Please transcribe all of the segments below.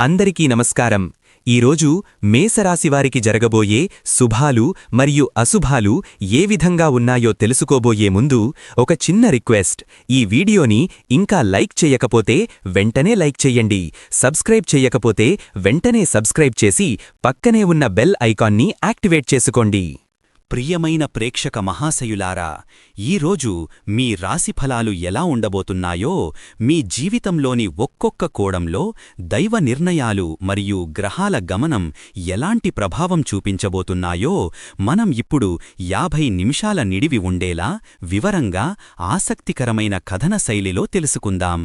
అందరికీ నమస్కారం. ఈరోజు మేషరాశివారికి జరగబోయే శుభాలు మరియు అశుభాలు ఏ విధంగా ఉన్నాయో తెలుసుకోబోయే ముందు ఒక చిన్న రిక్వెస్ట్. ఈ వీడియోని ఇంకా లైక్ చేయకపోతే వెంటనే లైక్ చెయ్యండి. సబ్స్క్రైబ్ చేయకపోతే వెంటనే సబ్స్క్రైబ్ చేసి పక్కనే ఉన్న బెల్ ఐకాన్ని యాక్టివేట్ చేసుకోండి. ప్రియమైన ప్రేక్షక మహాశయులారా, ఈరోజు మీ రాశిఫలాలు ఎలా ఉండబోతున్నాయో, మీ జీవితంలోని ఒక్కొక్క కోణంలో దైవ నిర్ణయాలు మరియు గ్రహాల గమనం ఎలాంటి ప్రభావం చూపించబోతున్నాయో మనం ఇప్పుడు 50 నిమిషాల నిడివి ఉండేలా వివరంగా ఆసక్తికరమైన కథన శైలిలో తెలుసుకుందాం.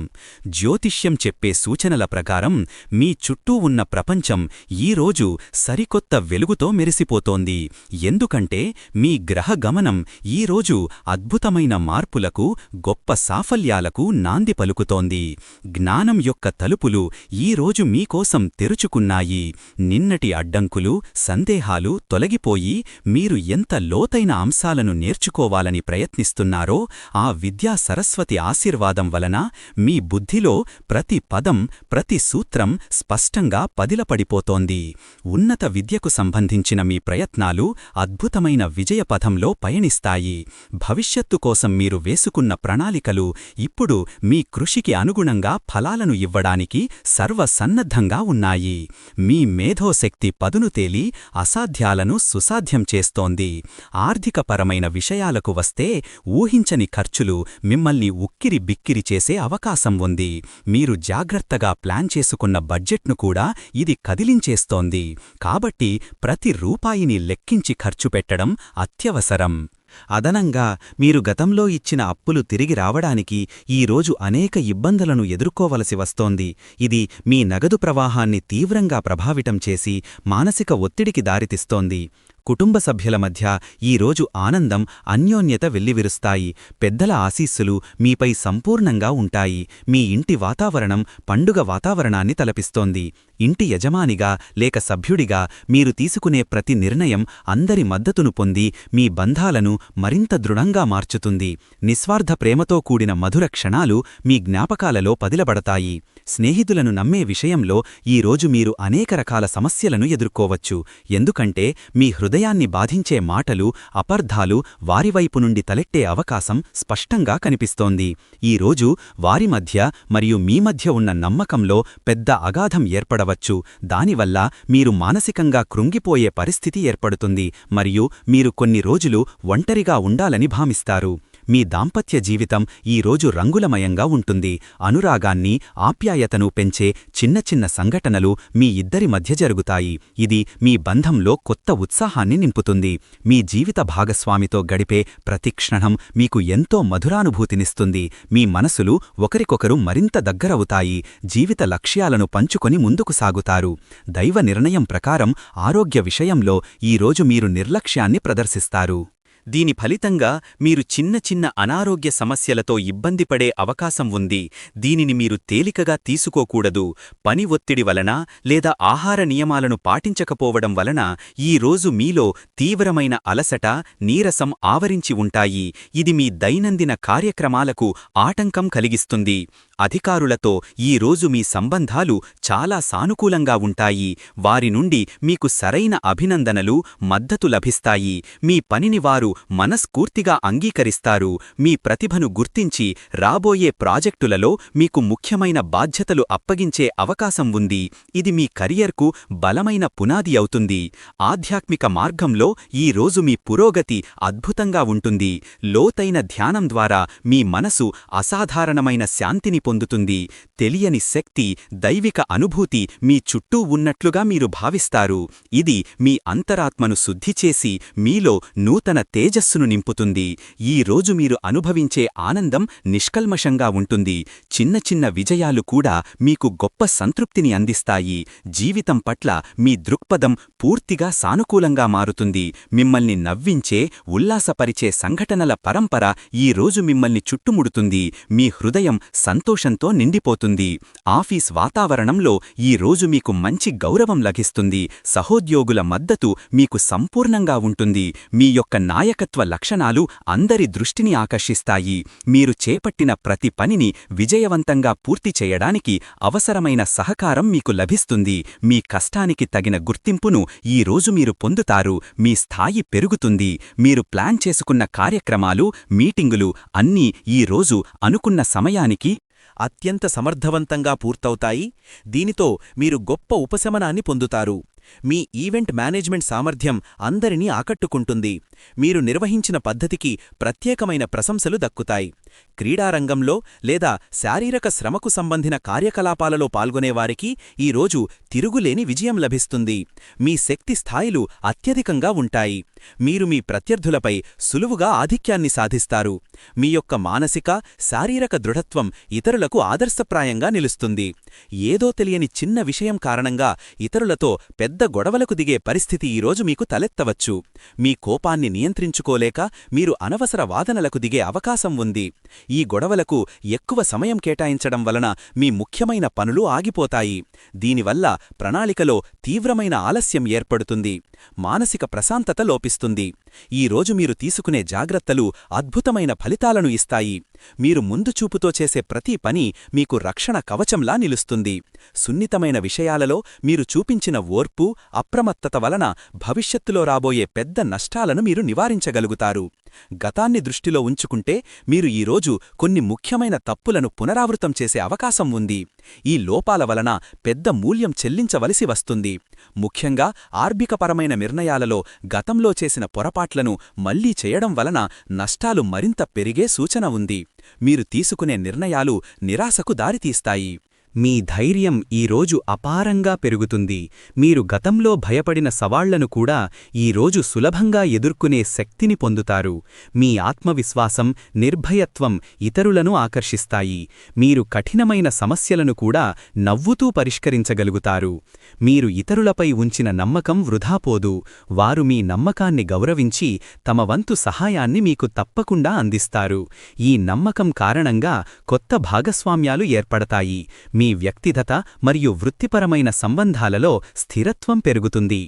జ్యోతిష్యం చెప్పే సూచనల ప్రకారం మీ చుట్టూ ఉన్న ప్రపంచం ఈరోజు సరికొత్త వెలుగుతో మెరిసిపోతోంది. ఎందుకంటే మీ గ్రహ గమనం ఈరోజు అద్భుతమైన మార్పులకు, గొప్ప సాఫల్యాలకు నాంది పలుకుతోంది. జ్ఞానం యొక్క తలుపులు ఈరోజు మీకోసం తెరుచుకున్నాయి. నిన్నటి అడ్డంకులు, సందేహాలు తొలగిపోయి మీరు ఎంత లోతైన అంశాలను నేర్చుకోవాలని ప్రయత్నిస్తున్నారో ఆ విద్యా సరస్వతి ఆశీర్వాదం వలన మీ బుద్ధిలో ప్రతి పదం, ప్రతి సూత్రం స్పష్టంగా పదిలపడిపోతోంది. ఉన్నత విద్యకు సంబంధించిన మీ ప్రయత్నాలు అద్భుతమైన విజయపథంలో పయనిస్తాయి. భవిష్యత్తు కోసం మీరు వేసుకున్న ప్రణాళికలు ఇప్పుడు మీ కృషికి అనుగుణంగా ఫలాలను ఇవ్వడానికి సర్వసన్నద్ధంగా ఉన్నాయి. మీ మేధోశక్తి పదును తేలి అసాధ్యాలను సుసాధ్యం చేస్తోంది. ఆర్థికపరమైన విషయాలకు వస్తే ఊహించని ఖర్చులు మిమ్మల్ని ఉక్కిరి బిక్కిరి చేసే అవకాశం ఉంది. మీరు జాగ్రత్తగా ప్లాన్ చేసుకున్న బడ్జెట్ను కూడా ఇది కదిలించేస్తోంది. కాబట్టి ప్రతి రూపాయిని లెక్కించి ఖర్చు పెట్టడం అత్యవసరం. అదనంగా మీరు గతంలో ఇచ్చిన అప్పులు తిరిగి రావడానికి ఈరోజు అనేక ఇబ్బందులను ఎదుర్కోవలసి వస్తోంది. ఇది మీ నగదు ప్రవాహాన్ని తీవ్రంగా ప్రభావితం చేసి మానసిక ఒత్తిడికి దారితీస్తోంది. కుటుంబ సభ్యుల మధ్య ఈరోజు ఆనందం, అన్యోన్యత వెల్లివిరుస్తాయి. పెద్దల ఆశీస్సులు మీపై సంపూర్ణంగా ఉంటాయి. మీ ఇంటి వాతావరణం పండుగ వాతావరణాన్ని తలపిస్తోంది. ఇంటి యజమానిగా లేక సభ్యుడిగా మీరు తీసుకునే ప్రతి నిర్ణయం అందరి మద్దతును పొంది మీ బంధాలను మరింత దృఢంగా మార్చుతుంది. నిస్వార్థ ప్రేమతో కూడిన మధుర క్షణాలు మీ జ్ఞాపకాలలో పదిలబడతాయి. స్నేహితులను నమ్మే విషయంలో ఈరోజు మీరు అనేక రకాల సమస్యలను ఎదుర్కోవచ్చు. ఎందుకంటే మీ హృదయాన్ని బాధించే మాటలు, అపార్థాలు వారివైపు నుండి తలెట్టే అవకాశం స్పష్టంగా కనిపిస్తోంది. ఈరోజు వారి మధ్య మరియు మీ మధ్య ఉన్న నమ్మకంలో పెద్ద అగాధం ఏర్పడవచ్చు. దానివల్ల మీరు మానసికంగా కృంగిపోయే పరిస్థితి ఏర్పడుతుంది మరియు మీరు కొన్ని రోజులు ఒంటరిగా ఉండాలని భావిస్తారు. మీ దాంపత్య జీవితం ఈరోజు రంగులమయంగా ఉంటుంది. అనురాగాన్ని, ఆప్యాయతను పెంచే చిన్న చిన్న సంఘటనలు మీ ఇద్దరి మధ్య జరుగుతాయి. ఇది మీ బంధంలో కొత్త ఉత్సాహాన్ని నింపుతుంది. మీ జీవిత భాగస్వామితో గడిపే ప్రతి క్షణం మీకు ఎంతో మధురానుభూతినిస్తుంది. మీ మనసులు ఒకరికొకరు మరింత దగ్గరవుతాయి. జీవిత లక్ష్యాలను పంచుకొని ముందుకు సాగుతారు. దైవ నిర్ణయం ప్రకారం ఆరోగ్య విషయంలో ఈరోజు మీరు నిర్లక్ష్యాన్ని ప్రదర్శిస్తారు. దీని ఫలితంగా మీరు చిన్న చిన్న అనారోగ్య సమస్యలతో ఇబ్బందిపడే అవకాశం ఉంది. దీనిని మీరు తేలికగా తీసుకోకూడదు. పని ఒత్తిడి వలన లేదా ఆహార నియమాలను పాటించకపోవడం వలన ఈ రోజు మీలో తీవ్రమైన అలసట, నీరసం ఆవరించి ఉంటాయి. ఇది మీ దైనందిన కార్యక్రమాలకు ఆటంకం కలిగిస్తుంది. అధికారులతో ఈ రోజు మీ సంబంధాలు చాలా సానుకూలంగా ఉంటాయి. వారి నుండి మీకు సరైన అభినందనలు, మద్దతు లభిస్తాయి. మీ పనిని వారు మనస్ఫూర్తిగా అంగీకరిస్తారు. మీ ప్రతిభను గుర్తించి రాబోయే ప్రాజెక్టులలో మీకు ముఖ్యమైన బాధ్యతలు అప్పగించే అవకాశం ఉంది. ఇది మీ కెరియర్కు బలమైన పునాది అవుతుంది. ఆధ్యాత్మిక మార్గంలో ఈ రోజు మీ పురోగతి అద్భుతంగా ఉంటుంది. లోతైన ధ్యానం ద్వారా మీ మనసు అసాధారణమైన శాంతిని పొందుతుంది. తెలియని శక్తి, దైవిక అనుభూతి మీ చుట్టూ ఉన్నట్లుగా మీరు భావిస్తారు. ఇది మీ అంతరాత్మను శుద్ధి చేసి మీలో నూతన తేజస్సును నింపుతుంది. ఈ రోజు మీరు అనుభవించే ఆనందం నిష్కల్మషంగా ఉంటుంది. చిన్న చిన్న విజయాలు కూడా మీకు గొప్ప సంతృప్తిని అందిస్తాయి. జీవితం పట్ల మీ దృక్పథం పూర్తిగా సానుకూలంగా మారుతుంది. మిమ్మల్ని నవ్వించే, ఉల్లాసపరిచే సంఘటనల పరంపర ఈ రోజు మిమ్మల్ని చుట్టుముడుతుంది. మీ హృదయం సంతోష సంతోషంతో నిండిపోతుంది. ఆఫీస్ వాతావరణంలో ఈ రోజు మీకు మంచి గౌరవం లభిస్తుంది. సహోద్యోగుల మద్దతు మీకు సంపూర్ణంగా ఉంటుంది. మీ యొక్క నాయకత్వ లక్షణాలు అందరి దృష్టిని ఆకర్షిస్తాయి. మీరు చేపట్టిన ప్రతి పనిని విజయవంతంగా పూర్తి చేయడానికి అవసరమైన సహకారం మీకు లభిస్తుంది. మీ కష్టానికి తగిన గుర్తింపును ఈ రోజు మీరు పొందుతారు. మీ స్థాయి పెరుగుతుంది. మీరు ప్లాన్ చేసుకున్న కార్యక్రమాలు, మీటింగులు అన్నీ ఈ రోజు అనుకున్న సమయానికి అత్యంత సమర్థవంతంగా పూర్తవుతాయి. దీనితో మీరు గొప్ప ఉపశమనాన్ని పొందుతారు. మీ ఈవెంట్ మేనేజ్మెంట్ సామర్థ్యం అందరినీ ఆకట్టుకుంటుంది. మీరు నిర్వహించిన పద్ధతికి ప్రత్యేకమైన ప్రశంసలు దక్కుతాయి. క్రీడారంగంలో లేదా శారీరక శ్రమకు సంబంధిన కార్యకలాపాలలో పాల్గొనేవారికి ఈరోజు తిరుగులేని విజయం లభిస్తుంది. మీ శక్తి స్థాయిలు అత్యధికంగా ఉంటాయి. మీరు మీ ప్రత్యర్థులపై సులువుగా ఆధిక్యాన్ని సాధిస్తారు. మీ యొక్క మానసిక, శారీరక దృఢత్వం ఇతరులకు ఆదర్శప్రాయంగా నిలుస్తుంది. ఏదో తెలియని చిన్న విషయం కారణంగా ఇతరులతో పెద్ద గొడవలకు దిగే పరిస్థితి ఈరోజు మీకు తలెత్తవచ్చు. మీ కోపాన్ని నియంత్రించుకోలేక మీరు అనవసర వాదనలకు దిగే అవకాశం ఉంది. ఈ గొడవలకు ఎక్కువ సమయం కేటాయించడం వలన మీ ముఖ్యమైన పనులు ఆగిపోతాయి. దీనివల్ల ప్రణాళికలో తీవ్రమైన ఆలస్యం ఏర్పడుతుంది. మానసిక ప్రశాంతత లోపిస్తుంది. ఈరోజు మీరు తీసుకునే జాగ్రత్తలు అద్భుతమైన ఫలితాలను ఇస్తాయి. మీరు ముందుచూపుతో చేసే ప్రతి పని మీకు రక్షణ కవచంలా నిలుస్తుంది. సున్నితమైన విషయాలలో మీరు చూపించిన ఓర్పు, అప్రమత్తత వలన భవిష్యత్తులో రాబోయే పెద్ద నష్టాలను మీరు నివారించగలుగుతారు. గతాన్ని దృష్టిలో ఉంచుకుంటే మీరు ఈరోజు కొన్ని ముఖ్యమైన తప్పులను పునరావృతం చేసే అవకాశం ఉంది. ఈ లోపాల వలన పెద్ద మూల్యం చెల్లించవలసి వస్తుంది. ముఖ్యంగా ఆర్థికపరమైన నిర్ణయాలలో గతంలో చేసిన పొరపాట్లను మళ్లీ చేయడం వలన నష్టాలు మరింత పెరిగే సూచన ఉంది. మీరు తీసుకునే నిర్ణయాలు నిరాశకు దారితీస్తాయి. మీ ధైర్యం ఈరోజు అపారంగా పెరుగుతుంది. మీరు గతంలో భయపడిన సవాళ్లను కూడా ఈరోజు సులభంగా ఎదుర్కొనే శక్తిని పొందుతారు. మీ ఆత్మవిశ్వాసం, నిర్భయత్వం ఇతరులను ఆకర్షిస్తాయి. మీరు కఠినమైన సమస్యలను కూడా నవ్వుతూ పరిష్కరించగలుగుతారు. మీరు ఇతరులపై ఉంచిన నమ్మకం వృధాపోదు. వారు మీ నమ్మకాన్ని గౌరవించి తమ వంతు సహాయాన్ని మీకు తప్పకుండా అందిస్తారు. ఈ నమ్మకం కారణంగా కొత్త భాగస్వామ్యాలు ఏర్పడతాయి. మీ వ్యక్తిగత మరియు వృత్తిపరమైన సంబంధాలలో స్థిరత్వం పెరుగుతుంది.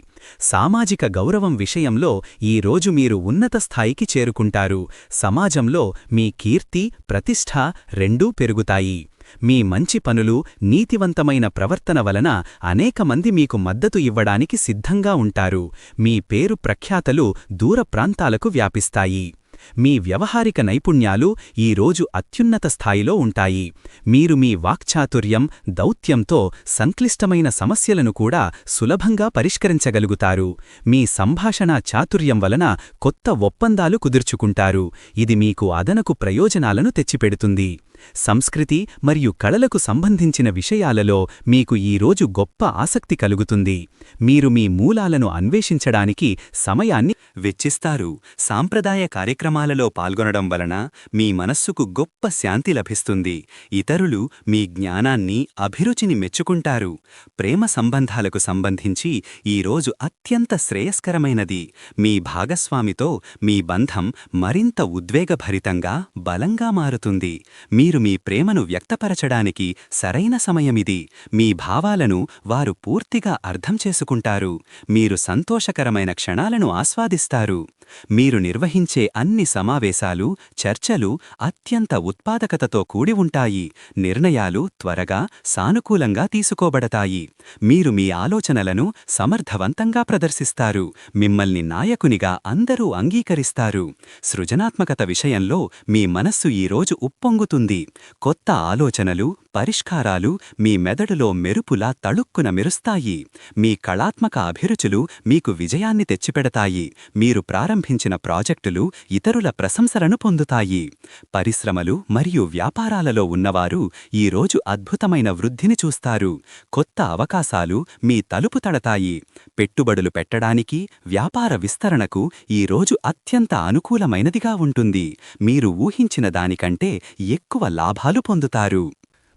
సామాజిక గౌరవం విషయంలో ఈరోజు మీరు ఉన్నత స్థాయికి చేరుకుంటారు. సమాజంలో మీ కీర్తి, ప్రతిష్ఠ రెండూ పెరుగుతాయి. మీ మంచి పనులు, నీతివంతమైన ప్రవర్తన వలన అనేక మంది మీకు మద్దతు ఇవ్వడానికి సిద్ధంగా ఉంటారు. మీ పేరు ప్రఖ్యాతలు దూర ప్రాంతాలకు వ్యాపిస్తాయి. మీ వ్యవహారిక నైపుణ్యాలు ఈరోజు అత్యున్నత స్థాయిలో ఉంటాయి. మీరు మీ వాక్చాతుర్యం, దౌత్యంతో సంక్లిష్టమైన సమస్యలను కూడా సులభంగా పరిష్కరించగలుగుతారు. మీ సంభాషణా చాతుర్యం వలన కొత్త ఒప్పందాలు కుదుర్చుకుంటారు. ఇది మీకు అదనపు ప్రయోజనాలను తెచ్చిపెడుతుంది. సంస్కృతి మరియు కళలకు సంబంధించిన విషయాలలో మీకు ఈరోజు గొప్ప ఆసక్తి కలుగుతుంది. మీరు మీ మూలాలను అన్వేషించడానికి సమయాన్ని వెచ్చిస్తారు. సాంప్రదాయ కార్యక్రమాలలో పాల్గొనడం వలన మీ మనస్సుకు గొప్ప శాంతి లభిస్తుంది. ఇతరులు మీ జ్ఞానాన్ని, అభిరుచిని మెచ్చుకుంటారు. ప్రేమ సంబంధాలకు సంబంధించి ఈరోజు అత్యంత శ్రేయస్కరమైనది. మీ భాగస్వామితో మీ బంధం మరింత ఉద్వేగభరితంగా, బలంగా మారుతుంది. మీరు మీ ప్రేమను వ్యక్తపరచడానికి సరైన సమయమిది. మీ భావాలను వారు పూర్తిగా అర్థం చేసుకుంటారు. మీరు సంతోషకరమైన క్షణాలను ఆస్వాదిస్తారు. మీరు నిర్వహించే అన్ని సమావేశాలు, చర్చలు అత్యంత ఉత్పాదకతతో కూడి ఉంటాయి. నిర్ణయాలు త్వరగా, సానుకూలంగా తీసుకోబడతాయి. మీరు మీ ఆలోచనలను సమర్థవంతంగా ప్రదర్శిస్తారు. మిమ్మల్ని నాయకునిగా అందరూ అంగీకరిస్తారు. సృజనాత్మకత విషయంలో మీ మనస్సు ఈరోజు ఉప్పొంగుతుంది. కొత్త ఆలోచనలు, పరిష్కారాలు మీ మెదడులో మెరుపులా తళుక్కున మెరుస్తాయి. మీ కళాత్మక అభిరుచులు మీకు విజయాన్ని తెచ్చిపెడతాయి. మీరు ప్రారంభించిన ప్రాజెక్టులు ఇతరుల ప్రశంసలను పొందుతాయి. పరిశ్రమలు మరియు వ్యాపారాలలో ఉన్నవారు ఈరోజు అద్భుతమైన వృద్ధిని చూస్తారు. కొత్త అవకాశాలు మీ తలుపు తడతాయి. పెట్టుబడులు పెట్టడానికి, వ్యాపార విస్తరణకు ఈరోజు అత్యంత అనుకూలమైనదిగా ఉంటుంది. మీరు ఊహించిన దానికంటే ఎక్కువ లాభాలు పొందుతారు.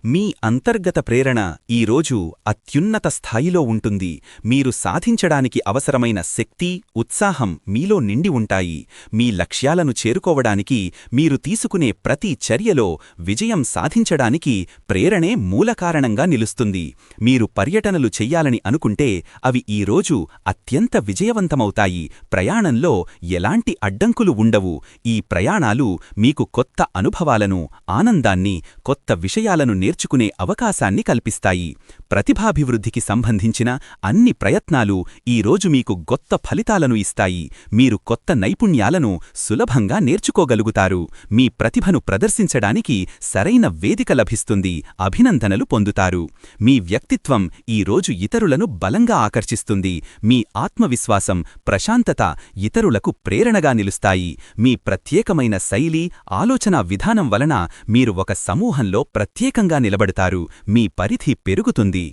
మీ అంతర్గత ప్రేరణ ఈరోజు అత్యున్నత స్థాయిలో ఉంటుంది. మీరు సాధించడానికి అవసరమైన శక్తి, ఉత్సాహం మీలో నిండి ఉంటాయి. మీ లక్ష్యాలను చేరుకోవడానికి మీరు తీసుకునే ప్రతి చర్యలో విజయం సాధించడానికి ప్రేరణే మూలకారణంగా నిలుస్తుంది. మీరు పర్యటనలు చెయ్యాలని అనుకుంటే అవి ఈరోజు అత్యంత విజయవంతమవుతాయి. ప్రయాణంలో ఎలాంటి అడ్డంకులు ఉండవు. ఈ ప్రయాణాలు మీకు కొత్త అనుభవాలను, ఆనందాన్ని, కొత్త విషయాలను నేర్చుకునే అవకాశాన్ని కల్పిస్తాయి. ప్రతిభాభివృద్ధికి సంబంధించిన అన్ని ప్రయత్నాలు ఈరోజు మీకు గొప్ప ఫలితాలను ఇస్తాయి. మీరు కొత్త నైపుణ్యాలను సులభంగా నేర్చుకోగలుగుతారు. మీ ప్రతిభను ప్రదర్శించడానికి సరైన వేదిక లభిస్తుంది. అభినందనలు పొందుతారు. మీ వ్యక్తిత్వం ఈరోజు ఇతరులను బలంగా ఆకర్షిస్తుంది. మీ ఆత్మవిశ్వాసం, ప్రశాంతత ఇతరులకు ప్రేరణగా నిలుస్తాయి. మీ ప్రత్యేకమైన శైలి, ఆలోచనా విధానం వలన మీరు ఒక సమూహంలో ప్రత్యేకంగా నిలబడతారు. మీ పరిధి పెరుగుతుంది.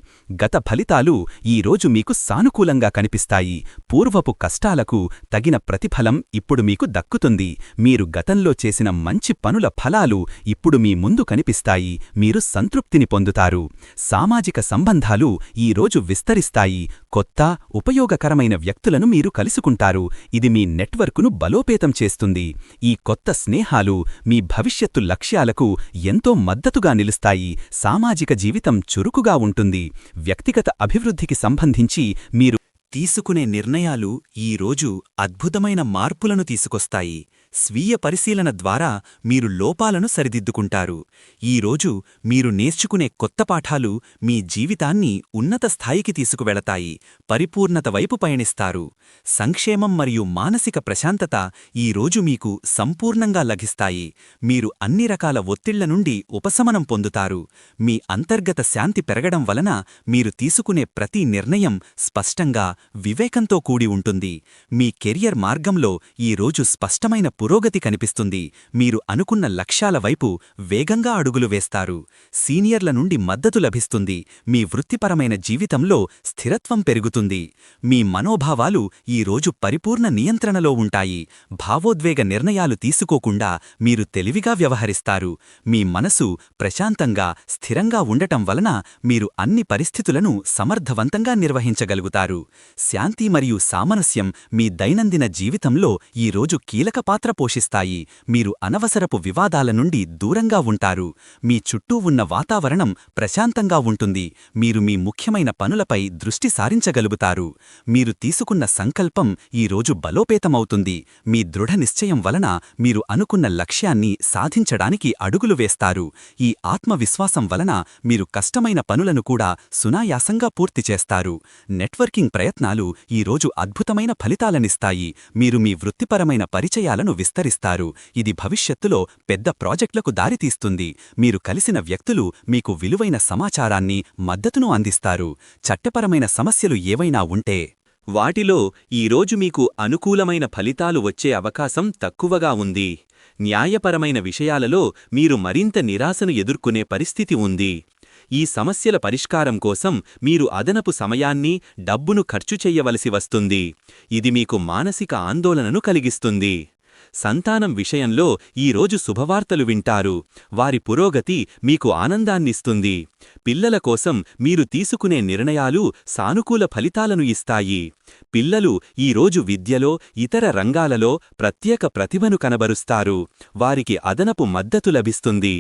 గత ఫలితాలు ఈరోజు మీకు సానుకూలంగా కనిపిస్తాయి. పూర్వపు కష్టాలకు తగిన ప్రతిఫలం ఇప్పుడు మీకు దక్కుతుంది. మీరు గతంలో చేసిన మంచి పనుల ఫలాలు ఇప్పుడు మీ ముందు కనిపిస్తాయి. మీరు సంతృప్తిని పొందుతారు. సామాజిక సంబంధాలు ఈరోజు విస్తరిస్తాయి. కొత్త, ఉపయోగకరమైన వ్యక్తులను మీరు కలుసుకుంటారు. ఇది మీ నెట్వర్కును బలోపేతం చేస్తుంది. ఈ కొత్త స్నేహాలు మీ భవిష్యత్తు లక్ష్యాలకు ఎంతో మద్దతుగా నిలుస్తాయి. సామాజిక జీవితం చురుకుగా ఉంటుంది. వ్యక్తిగత అభివృద్ధికి సంబంధించి మీరు తీసుకునే నిర్ణయాలు ఈరోజు అద్భుతమైన మార్పులను తీసుకొస్తాయి. స్వీయ పరిశీలన ద్వారా మీరు లోపాలను సరిదిద్దుకుంటారు. ఈరోజు మీరు నేర్చుకునే కొత్త పాఠాలు మీ జీవితాన్ని ఉన్నత స్థాయికి తీసుకువెళతాయి. పరిపూర్ణత వైపు పయనిస్తారు. సంక్షేమం మరియు మానసిక ప్రశాంతత ఈరోజు మీకు సంపూర్ణంగా లభిస్తాయి. మీరు అన్ని రకాల ఒత్తిళ్ల నుండి ఉపశమనం పొందుతారు. మీ అంతర్గత శాంతి పెరగడం వలన మీరు తీసుకునే ప్రతి నిర్ణయం స్పష్టంగా, వివేకంతో కూడి ఉంటుంది. మీ కెరియర్ మార్గంలో ఈరోజు స్పష్టమైన పురోగతి కనిపిస్తుంది. మీరు అనుకున్న లక్ష్యాల వైపు వేగంగా అడుగులు వేస్తారు. సీనియర్ల నుండి మద్దతు లభిస్తుంది. మీ వృత్తిపరమైన జీవితంలో స్థిరత్వం పెరుగుతుంది. మీ మనోభావాలు ఈరోజు పరిపూర్ణ నియంత్రణలో ఉంటాయి. భావోద్వేగ నిర్ణయాలు తీసుకోకుండా మీరు తెలివిగా వ్యవహరిస్తారు. మీ మనసు ప్రశాంతంగా, స్థిరంగా ఉండటం వలన మీరు అన్ని పరిస్థితులను సమర్థవంతంగా నిర్వహించగలుగుతారు. శాంతి మరియు సామరస్యం మీ దైనందిన జీవితంలో ఈరోజు కీలక పాత్ర పోషిస్తాయి. మీరు అనవసరపు వివాదాల నుండి దూరంగా ఉంటారు. మీ చుట్టూ ఉన్న వాతావరణం ప్రశాంతంగా ఉంటుంది. మీరు మీ ముఖ్యమైన పనులపై దృష్టి సారించగలుగుతారు. మీరు తీసుకున్న సంకల్పం ఈరోజు బలోపేతమవుతుంది. మీ దృఢ నిశ్చయం వలన మీరు అనుకున్న లక్ష్యాన్ని సాధించడానికి అడుగులు వేస్తారు. ఈ ఆత్మవిశ్వాసం వలన మీరు కష్టమైన పనులను కూడా సునాయాసంగా పూర్తి చేస్తారు. నెట్వర్కింగ్ ప్రయత్నాలు ఈరోజు అద్భుతమైన ఫలితాలనిస్తాయి. మీరు మీ వృత్తిపరమైన పరిచయాలను విస్తరిస్తారు. ఇది భవిష్యత్తులో పెద్ద ప్రాజెక్టులకు దారితీస్తుంది. మీరు కలిసిన వ్యక్తులు మీకు విలువైన సమాచారాన్ని, మద్దతును అందిస్తారు. చట్టపరమైన సమస్యలు ఏవైనా ఉంటే వాటిలో ఈరోజు మీకు అనుకూలమైన ఫలితాలు వచ్చే అవకాశం తక్కువగా ఉంది. న్యాయపరమైన విషయాలలో మీరు మరింత నిరాశను ఎదుర్కొనే పరిస్థితి ఉంది. ఈ సమస్యల పరిష్కారం కోసం మీరు అదనపు సమయాన్ని, డబ్బును ఖర్చు చెయ్యవలసి వస్తుంది. ఇది మీకు మానసిక ఆందోళనను కలిగిస్తుంది. సంతానం విషయంలో ఈరోజు శుభవార్తలు వింటారు. వారి పురోగతి మీకు ఆనందాన్నిస్తుంది. పిల్లల కోసం మీరు తీసుకునే నిర్ణయాలు సానుకూల ఫలితాలను ఇస్తాయి. పిల్లలు ఈరోజు విద్యలో, ఇతర రంగాలలో ప్రత్యేక ప్రతిభను కనబరుస్తారు. వారికి అదనపు మద్దతు లభిస్తుంది.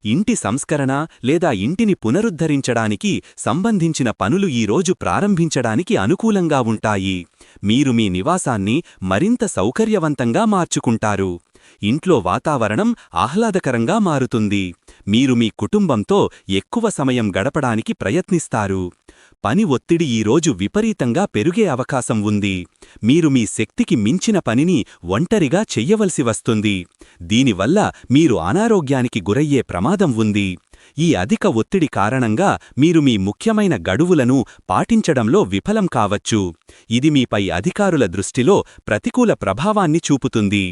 ఇంటి సంస్కరణ లేదా ఇంటిని పునరుద్ధరించడానికి సంబంధించిన పనులు ఈరోజు ప్రారంభించడానికి అనుకూలంగా ఉంటాయి. మీరు మీ నివాసాన్ని మరింత సౌకర్యవంతంగా మార్చుకుంటారు. ఇంట్లో వాతావరణం ఆహ్లాదకరంగా మారుతుంది. మీరు మీ కుటుంబంతో ఎక్కువ సమయం గడపడానికి ప్రయత్నిస్తారు. పని ఒత్తిడి ఈరోజు విపరీతంగా పెరిగే అవకాశం ఉంది. మీరు మీ శక్తికి మించిన పనిని ఒంటరిగా చెయ్యవలసి వస్తుంది. దీనివల్ల మీరు అనారోగ్యానికి గురయ్యే ప్రమాదం ఉంది. ఈ అధిక ఒత్తిడి కారణంగా మీరు మీ ముఖ్యమైన గడువులను పాటించడంలో విఫలం కావచ్చు. ఇది మీపై అధికారుల దృష్టిలో ప్రతికూల ప్రభావాన్ని చూపుతుంది.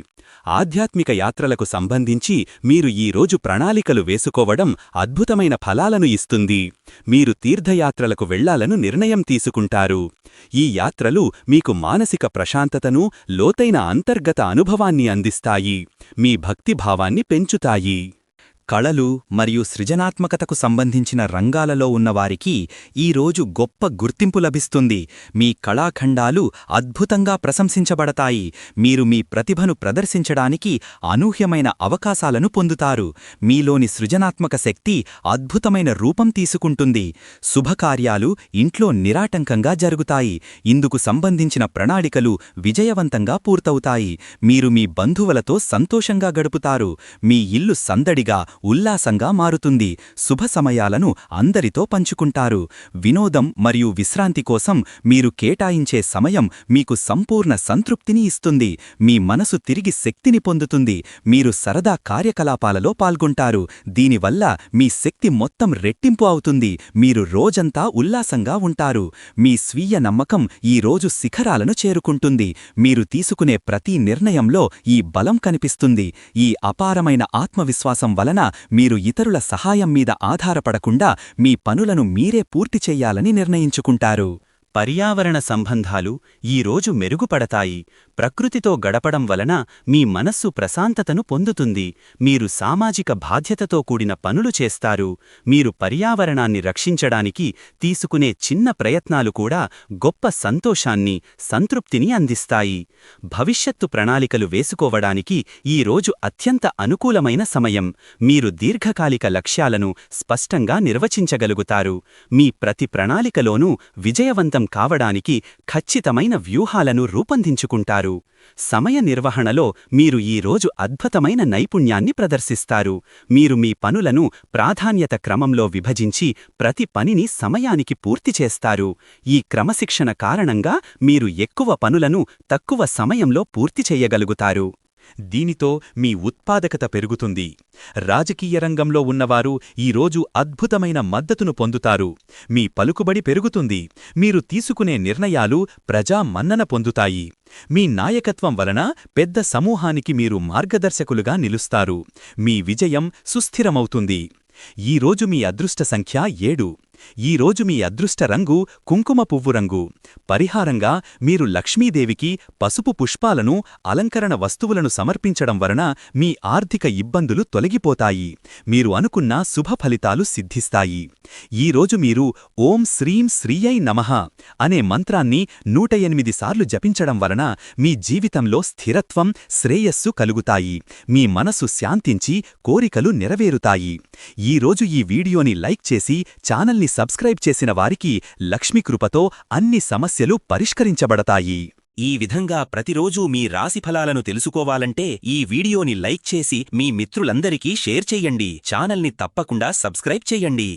ఆధ్యాత్మిక యాత్రలకు సంబంధించి మీరు ఈరోజు ప్రణాళికలు వేసుకోవడం అద్భుతమైన ఫలాలను ఇస్తుంది. మీరు తీర్థయాత్రలకు వెళ్లాలను నిర్ణయం తీసుకుంటారు. ఈ యాత్రలు మీకు మానసిక ప్రశాంతతను, లోతైన అంతర్గత అనుభవాన్ని అందిస్తాయి. మీ భక్తిభావాన్ని పెంచుతాయి. కళలు మరియు సృజనాత్మకతకు సంబంధించిన రంగాలలో ఉన్నవారికి ఈరోజు గొప్ప గుర్తింపు లభిస్తుంది. మీ కళాఖండాలు అద్భుతంగా ప్రశంసించబడతాయి. మీరు మీ ప్రతిభను ప్రదర్శించడానికి అనూహ్యమైన అవకాశాలను పొందుతారు. మీలోని సృజనాత్మక శక్తి అద్భుతమైన రూపం తీసుకుంటుంది. శుభకార్యాలు ఇంట్లో నిరాటంకంగా జరుగుతాయి. ఇందుకు సంబంధించిన ప్రణాళికలు విజయవంతంగా పూర్తవుతాయి. మీరు మీ బంధువులతో సంతోషంగా గడుపుతారు. మీ ఇల్లు సందడిగా ఉల్లాసంగా మారుతుంది. శుభ సమయాలను అందరితో పంచుకుంటారు. వినోదం మరియు విశ్రాంతి కోసం మీరు కేటాయించే సమయం మీకు సంపూర్ణ సంతృప్తిని ఇస్తుంది. మీ మనసు తిరిగి శక్తిని పొందుతుంది. మీరు సరదా కార్యకలాపాలలో పాల్గొంటారు. దీనివల్ల మీ శక్తి మొత్తం రెట్టింపు అవుతుంది. మీరు రోజంతా ఉల్లాసంగా ఉంటారు. మీ స్వీయ నమ్మకం ఈ రోజు శిఖరాలను చేరుకుంటుంది. మీరు తీసుకునే ప్రతి నిర్ణయంలో ఈ బలం కనిపిస్తుంది. ఈ అపారమైన ఆత్మవిశ్వాసం వలన మీరు ఇతరుల సహాయం మీద ఆధారపడకుండా మీ పనులను మీరే పూర్తి చెయ్యాలని నిర్ణయించుకుంటారు. పర్యావరణ సంబంధాలు ఈరోజు మెరుగుపడతాయి. ప్రకృతితో గడపడం వలన మీ మనస్సు ప్రశాంతతను పొందుతుంది. మీరు సామాజిక బాధ్యతతో కూడిన పనులు చేస్తారు. మీరు పర్యావరణాన్ని రక్షించడానికి తీసుకునే చిన్న ప్రయత్నాలు కూడా గొప్ప సంతోషాన్ని, సంతృప్తిని అందిస్తాయి. భవిష్యత్తు ప్రణాళికలు వేసుకోవడానికి ఈరోజు అత్యంత అనుకూలమైన సమయం. మీరు దీర్ఘకాలిక లక్ష్యాలను స్పష్టంగా నిర్వచించగలుగుతారు. మీ ప్రతి ప్రణాళికలోనూ విజయవంతం కావడానికి ఖచ్చితమైన వ్యూహాలను రూపొందించుకుంటారు. సమయ నిర్వహణలో మీరు ఈరోజు అద్భుతమైన నైపుణ్యాన్ని ప్రదర్శిస్తారు. మీరు మీ పనులను ప్రాధాన్యత క్రమంలో విభజించి ప్రతి పనిని సమయానికి పూర్తి చేస్తారు. ఈ క్రమశిక్షణ కారణంగా మీరు ఎక్కువ పనులను తక్కువ సమయంలో పూర్తి చెయ్యగలుగుతారు. దీనితో మీ ఉత్పాదకత పెరుగుతుంది. రాజకీయ రంగంలో ఉన్నవారు ఈరోజు అద్భుతమైన మద్దతును పొందుతారు. మీ పలుకుబడి పెరుగుతుంది. మీరు తీసుకునే నిర్ణయాలు ప్రజా మన్నన పొందుతాయి. మీ నాయకత్వం వలన పెద్ద సమూహానికి మీరు మార్గదర్శకులుగా నిలుస్తారు. మీ విజయం సుస్థిరమవుతుంది. ఈరోజు మీ అదృష్ట సంఖ్య 7. ఈరోజు మీ అదృష్ట రంగు కుంకుమ పువ్వు రంగు. పరిహారంగా మీరు లక్ష్మీదేవికి పసుపు పుష్పాలను, అలంకరణ వస్తువులను సమర్పించడం వలన మీ ఆర్థిక ఇబ్బందులు తొలగిపోతాయి. మీరు అనుకున్న శుభ ఫలితాలు సిద్ధిస్తాయి. ఈరోజు మీరు ఓం శ్రీం శ్రీయై నమః అనే మంత్రాన్ని 108 సార్లు జపించడం వలన మీ జీవితంలో స్థిరత్వం, శ్రేయస్సు కలుగుతాయి. మీ మనసు శాంతించి కోరికలు నెరవేరుతాయి. ఈరోజు ఈ వీడియోని లైక్ చేసి ఛానల్ని సబ్స్క్రైబ్ చేసిన వారికి లక్ష్మీ కృపతో అన్ని సమస్యలు పరిష్కరించబడతాయి. ఈ విధంగా ప్రతిరోజూ మీ రాశిఫలాలను తెలుసుకోవాలంటే ఈ వీడియోని లైక్ చేసి మీ మిత్రులందరికీ షేర్ చెయ్యండి. ఛానల్ని తప్పకుండా సబ్స్క్రైబ్ చెయ్యండి.